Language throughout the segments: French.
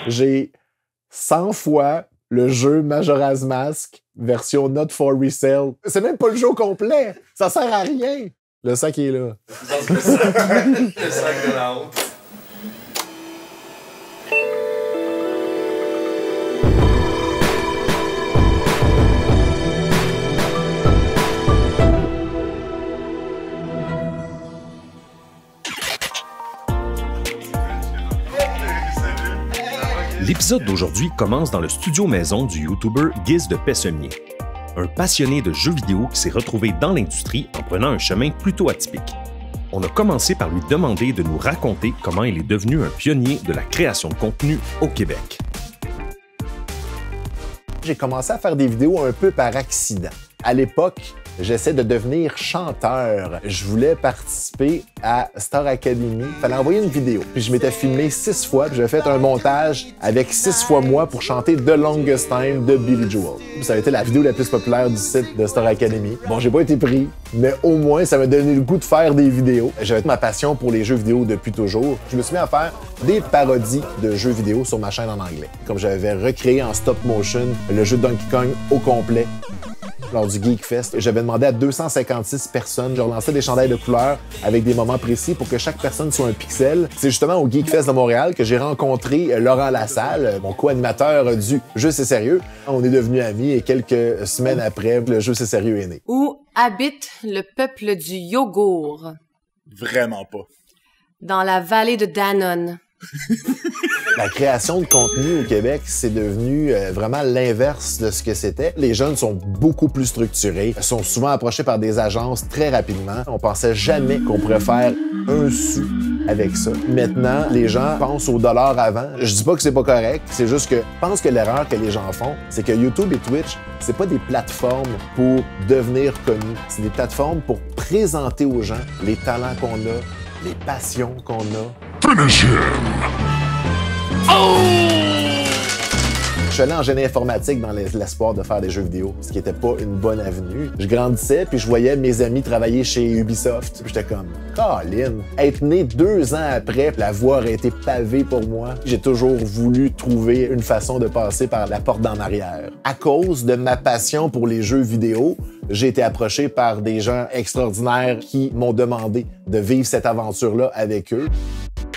J'ai 100 fois le jeu Majora's Mask version not for resale. C'est même pas le jeu au complet. Ça sert à rien. Le sac est là. Le sac de la honte. L'épisode d'aujourd'hui commence dans le studio maison du YouTuber Giz de Pessemier, un passionné de jeux vidéo qui s'est retrouvé dans l'industrie en prenant un chemin plutôt atypique. On a commencé par lui demander de nous raconter comment il est devenu un pionnier de la création de contenu au Québec. J'ai commencé à faire des vidéos un peu par accident. À l'époque, j'essaie de devenir chanteur. Je voulais participer à Star Academy. Il fallait envoyer une vidéo. Puis je m'étais filmé 6 fois. Puis j'avais fait un montage avec 6 fois moi pour chanter The Longest Time de Billy Joel. Puis ça a été la vidéo la plus populaire du site de Star Academy. Bon, j'ai pas été pris, mais au moins ça m'a donné le goût de faire des vidéos. J'avais ma passion pour les jeux vidéo depuis toujours. Je me suis mis à faire des parodies de jeux vidéo sur ma chaîne en anglais. Comme j'avais recréé en stop motion le jeu de Donkey Kong au complet lors du Geek Fest. J'avais demandé à 256 personnes, je relançais des chandails de couleurs avec des moments précis pour que chaque personne soit un pixel. C'est justement au Geek Fest de Montréal que j'ai rencontré Laurent Lassalle, mon co-animateur du Jeu c'est sérieux. On est devenus amis et quelques semaines après, le Jeu c'est sérieux est né. Où habite le peuple du yogourt? Vraiment pas. Dans la vallée de Danone. La création de contenu au Québec, c'est devenu vraiment l'inverse de ce que c'était. Les jeunes sont beaucoup plus structurés, sont souvent approchés par des agences très rapidement. On pensait jamais qu'on pourrait faire un sou avec ça. Maintenant, les gens pensent au dollar avant. Je dis pas que c'est pas correct, c'est juste que je pense que l'erreur que les gens font, c'est que YouTube et Twitch, c'est pas des plateformes pour devenir connus. C'est des plateformes pour présenter aux gens les talents qu'on a, les passions qu'on a. Finish him! Oh! Je suis allé en génie informatique dans l'espoir de faire des jeux vidéo, ce qui était pas une bonne avenue. Je grandissais, puis je voyais mes amis travailler chez Ubisoft. J'étais comme, Colin, être né 2 ans après, la voie aurait été pavée pour moi. J'ai toujours voulu trouver une façon de passer par la porte d'en arrière. À cause de ma passion pour les jeux vidéo, j'ai été approché par des gens extraordinaires qui m'ont demandé de vivre cette aventure-là avec eux.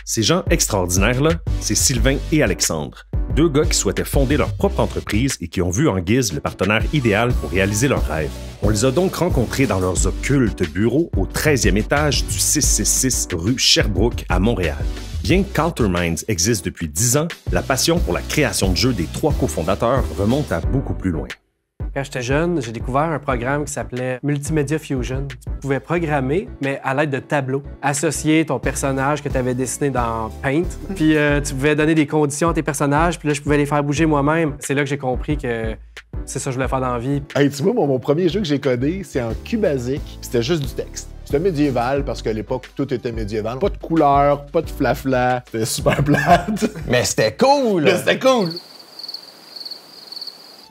Ces gens extraordinaires-là, c'est Sylvain et Alexandre, 2 gars qui souhaitaient fonder leur propre entreprise et qui ont vu en Giz le partenaire idéal pour réaliser leurs rêves. On les a donc rencontrés dans leurs occultes bureaux au 13e étage du 666 rue Sherbrooke à Montréal. Bien qu'Alterminds existe depuis 10 ans, la passion pour la création de jeux des 3 cofondateurs remonte à beaucoup plus loin. Quand j'étais jeune, j'ai découvert un programme qui s'appelait Multimedia Fusion. Tu pouvais programmer, mais à l'aide de tableaux. Associer ton personnage que tu avais dessiné dans Paint, puis tu pouvais donner des conditions à tes personnages, puis là, je pouvais les faire bouger moi-même. C'est là que j'ai compris que c'est ça que je voulais faire dans la vie. Hey, tu vois, mon premier jeu que j'ai codé, c'est en QBasic, c'était juste du texte. C'était médiéval, parce qu'à l'époque, tout était médiéval. Pas de couleurs, pas de flafla, c'était super plate. Mais c'était cool! Mais c'était cool!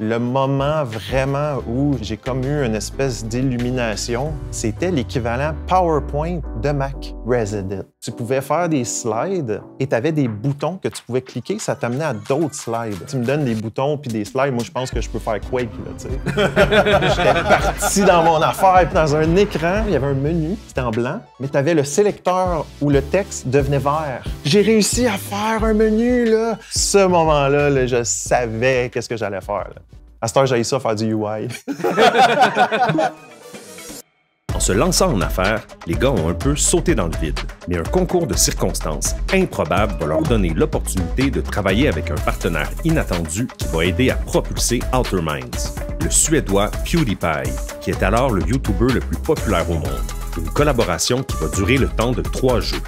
Le moment vraiment où j'ai comme eu une espèce d'illumination, c'était l'équivalent PowerPoint de Mac Resident. Tu pouvais faire des slides et tu avais des boutons que tu pouvais cliquer, ça t'amenait à d'autres slides. Tu me donnes des boutons puis des slides, moi je pense que je peux faire Quake, là, tu sais. J'étais parti dans mon affaire, puis dans un écran, il y avait un menu, c'était en blanc, mais tu avais le sélecteur où le texte devenait vert. J'ai réussi à faire un menu, là. Ce moment-là, là, je savais qu'est-ce que j'allais faire, là. À cette heure, j'ai ça faire du UI. En se lançant en affaires, les gars ont un peu sauté dans le vide. Mais un concours de circonstances improbables va leur donner l'opportunité de travailler avec un partenaire inattendu qui va aider à propulser Alterminds, le Suédois PewDiePie, qui est alors le YouTuber le plus populaire au monde. Une collaboration qui va durer le temps de 3 jeux.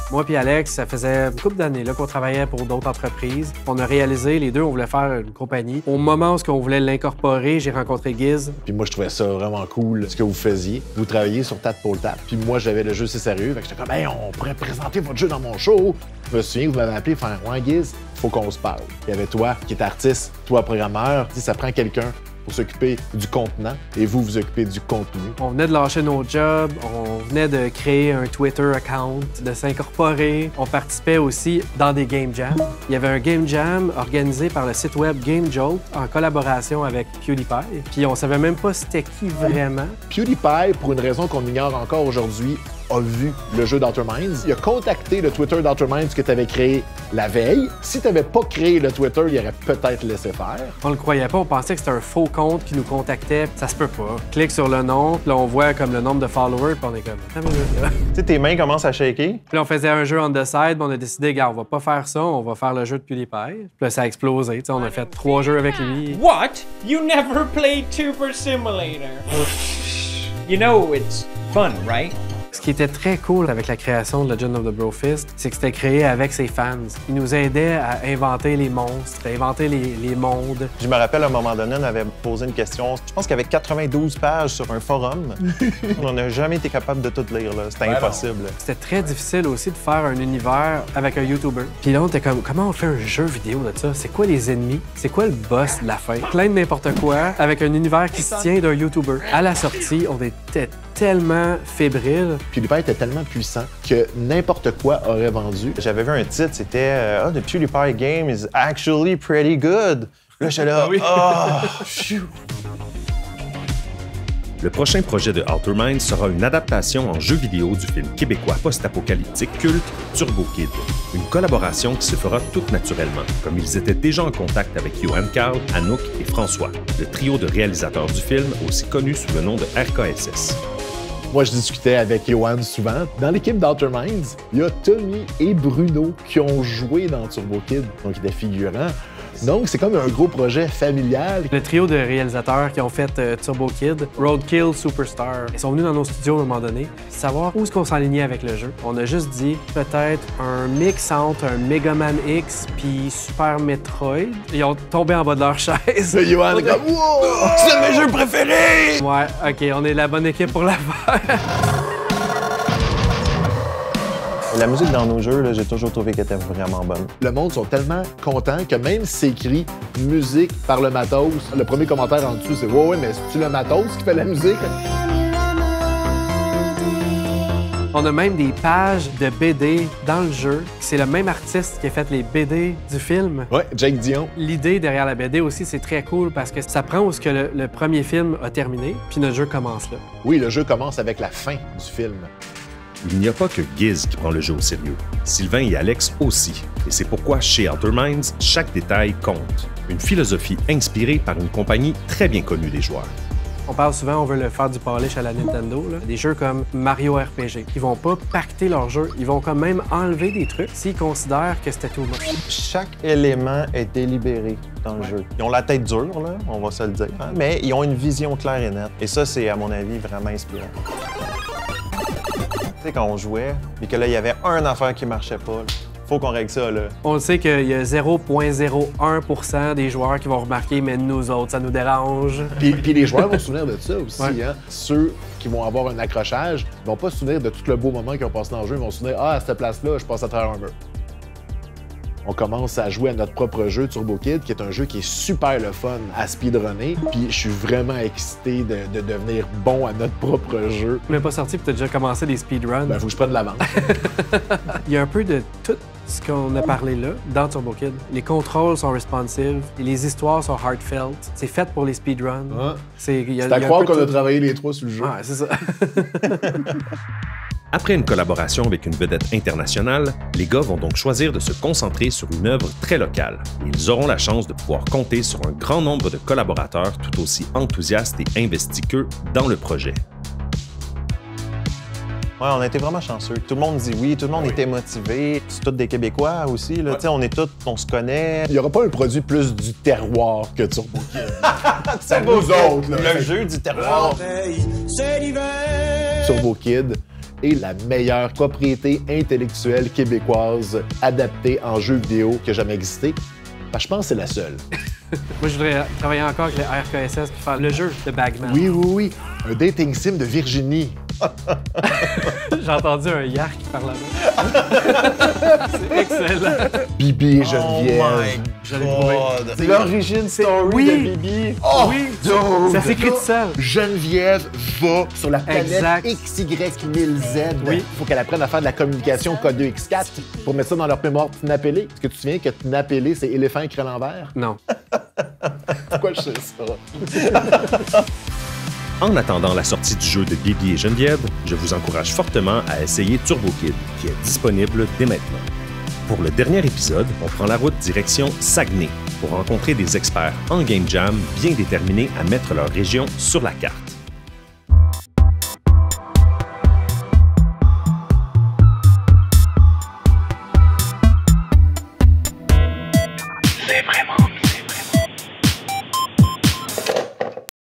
Moi et Alex, ça faisait une couple d'années qu'on travaillait pour d'autres entreprises. On a réalisé, les deux, on voulait faire une compagnie. Au moment où on voulait l'incorporer, j'ai rencontré Giz. Puis moi, je trouvais ça vraiment cool, ce que vous faisiez. Vous travailliez sur Tadpole Tap. Puis moi, j'avais le jeu C'est sérieux. Fait que j'étais comme, hey, on pourrait présenter votre jeu dans mon show. Je me souviens que vous m'avez appelé pour faire, ouais, Giz, faut qu'on se parle. Il y avait toi, qui est artiste, toi, programmeur. Ça prend quelqu'un pour s'occuper du contenant et vous vous occupez du contenu. On venait de lâcher nos jobs, on venait de créer un Twitter account, de s'incorporer. On participait aussi dans des game jams. Il y avait un game jam organisé par le site web Game Jolt en collaboration avec PewDiePie. Puis on savait même pas c'était qui vraiment. PewDiePie, pour une raison qu'on ignore encore aujourd'hui, a vu le jeu d'Outer Minds. Il a contacté le Twitter d'Outer Minds que tu avais créé la veille. Si tu n'avais pas créé le Twitter, il aurait peut-être laissé faire. On le croyait pas, on pensait que c'était un faux compte qui nous contactait. Ça se peut pas. Clique sur le nom, puis là on voit comme le nombre de followers, puis on est comme... Tu sais, tes mains commencent à shaker. Puis là on faisait un jeu on the side, puis on a décidé, gars, on va pas faire ça, on va faire le jeu de PewDiePie. Puis là ça a explosé, tu sais, on a fait 3 jeux avec lui. What? You never played Tuber Simulator? You know it's fun, right? Ce qui était très cool avec la création de Legend of the Brofist, c'est que c'était créé avec ses fans. Ils nous aidaient à inventer les monstres, à inventer les mondes. Je me rappelle, à un moment donné, on avait posé une question. Je pense qu'il y avait 92 pages sur un forum. On n'a jamais été capable de tout lire, là. C'était impossible. C'était très difficile aussi de faire un univers avec un YouTuber. Puis là, on était comme, comment on fait un jeu vidéo de ça? C'est quoi les ennemis? C'est quoi le boss de la fin? Plein de n'importe quoi avec un univers qui se tient d'un YouTuber. À la sortie, on était tellement fébrile. PewDiePie était tellement puissant que n'importe quoi aurait vendu. J'avais vu un titre, c'était « Oh, the PewDiePie game is actually pretty good ». Là, j'étais là « phew ». Le prochain projet de Outer Minds sera une adaptation en jeu vidéo du film québécois post-apocalyptique culte Turbo Kid. Une collaboration qui se fera toute naturellement, comme ils étaient déjà en contact avec Johan Carl, Anouk et François, le trio de réalisateurs du film, aussi connu sous le nom de RKSS. Moi, je discutais avec Johan souvent. Dans l'équipe d'Outer Minds, il y a Tommy et Bruno qui ont joué dans Turbo Kid, donc ils étaient figurants. Donc, c'est comme un gros projet familial. Le trio de réalisateurs qui ont fait Turbo Kid, Roadkill, Superstar, ils sont venus dans nos studios à un moment donné, savoir où est-ce qu'on s'enlignait avec le jeu. On a juste dit peut-être un mix entre un Mega Man X puis Super Metroid. Ils ont tombé en bas de leur chaise. Johan est comme « Wow! C'est un de mes jeux préférés! » Ouais, OK, on est la bonne équipe pour la faire. La musique dans nos jeux, j'ai toujours trouvé qu'elle était vraiment bonne. Le monde sont tellement contents que même si c'est écrit « musique par le matos », le premier commentaire en dessous, c'est « Ouais, mais c'est-tu le matos qui fait la musique? » On a même des pages de BD dans le jeu. C'est le même artiste qui a fait les BD du film. Ouais, Jake Dion. L'idée derrière la BD aussi, c'est très cool parce que ça prend où ce que le premier film a terminé, puis notre jeu commence là. Oui, le jeu commence avec la fin du film. Il n'y a pas que Giz qui prend le jeu au sérieux. Sylvain et Alex aussi. Et c'est pourquoi chez Outer Minds, chaque détail compte. Une philosophie inspirée par une compagnie très bien connue des joueurs. On parle souvent, on veut le faire du polish à la Nintendo. Là. Des jeux comme Mario RPG. Ils vont pas pacter leur jeu. Ils vont quand même enlever des trucs s'ils considèrent que c'était tout much. Chaque élément est délibéré dans le jeu. Ils ont la tête dure, là, on va se le dire, hein, mais ils ont une vision claire et nette. Et ça, c'est, à mon avis, vraiment inspirant. Tu sais, quand on jouait, et que là, il y avait une affaire qui marchait pas, là, faut qu'on règle ça, là. On le sait qu'il y a 0,01% des joueurs qui vont remarquer, mais nous autres, ça nous dérange. Puis les joueurs vont se souvenir de ça aussi. Ouais. Hein? Ceux qui vont avoir un accrochage, ils vont pas se souvenir de tout le beau moment qu'ils ont passé dans le jeu. Ils vont se souvenir « Ah, à cette place-là, je passe à travers un mur. » On commence à jouer à notre propre jeu, Turbo Kid, qui est un jeu qui est super le fun à speedrunner. Puis je suis vraiment excité de devenir bon à notre propre jeu. Tu n'es pas sorti puis tu as déjà commencé des speedruns. Ben, faut que je prenne l'avance. Il y a un peu de tout ce qu'on a parlé là dans Turbo Kid. Les contrôles sont responsive, et les histoires sont heartfelt. C'est fait pour les speedruns. Ah. C'est à croire qu'on a travaillé les trois sur le jeu. Ouais, c'est ça. Après une collaboration avec une vedette internationale, les gars vont donc choisir de se concentrer sur une œuvre très locale. Et ils auront la chance de pouvoir compter sur un grand nombre de collaborateurs tout aussi enthousiastes et investis qu'eux dans le projet. Ouais, on a été vraiment chanceux. Tout le monde dit oui, tout le monde était motivé. C'est tous des Québécois aussi, là. Tu sais, on est tous, on se connaît. Il n'y aura pas un produit plus du terroir que Turbo Kid. C'est nous autres, là. Le jeu du terroir. Turbo Kid est la meilleure propriété intellectuelle québécoise adaptée en jeu vidéo qui a jamais existé. Ben, je pense que c'est la seule. Moi, je voudrais travailler encore avec le RKSS pour faire le jeu de Bagman. Oui. Un dating sim de Virginie. J'ai entendu un yark par là-bas. C'est excellent. Bibi et Oh Geneviève. Je l'ai trouvé. C'est l'origine story Oui. de Bibi. Oh, Oui. dude. Ça s'écrit tout seul. Geneviève va sur la planète Exact. XY1000Z. Oui. Il faut qu'elle apprenne à faire de la communication K2X4 pour mettre ça dans leur mémoire Tnapélé. Est-ce que tu te souviens que Tnapélé, c'est éléphant écrit à l'envers? Non. Pourquoi je sais ça? En attendant la sortie du jeu de Bibi et Geneviève, je vous encourage fortement à essayer Turbo Kid, qui est disponible dès maintenant. Pour le dernier épisode, on prend la route direction Saguenay pour rencontrer des experts en Game Jam bien déterminés à mettre leur région sur la carte.